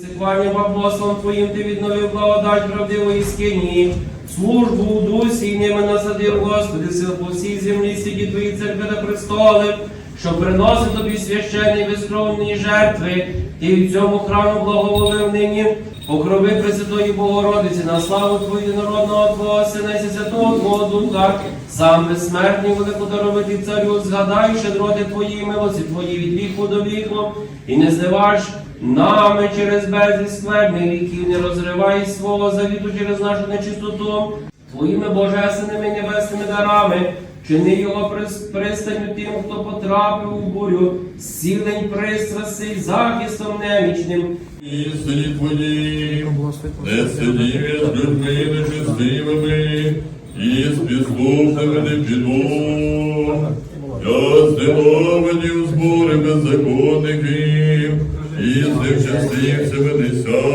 Сихвальним апостолом Твоїм Ти відновив благодать правдивої скині, службу у дусі і ними насадив, Господи, сил по всій землі, стільки Твої церкви та престоли, що приносить Тобі священні безкровні жертви, Ти в цьому храму благоволив нині, покрови Пресвятої Богородиці, на славу Твою єдинородного Твого Сина і Святого Твого Духа, сам безсмертний великодаровитий Царю, згадай щедроти Твої, милості Твої від віку до віку, і не зневаж нами через безліч скверних ріків, не розривай свого завіту через нашу нечистоту, Твоїми божественними небесними дарами, чини його пристанню тим, хто потрапив у бурю, зцілень пристрасти й захистом немічним. Істині Твоїм, не сидів я з людьми нечестивими, і з підступними не піду. Я здивовані у збори беззаконників, і з них частився винеся.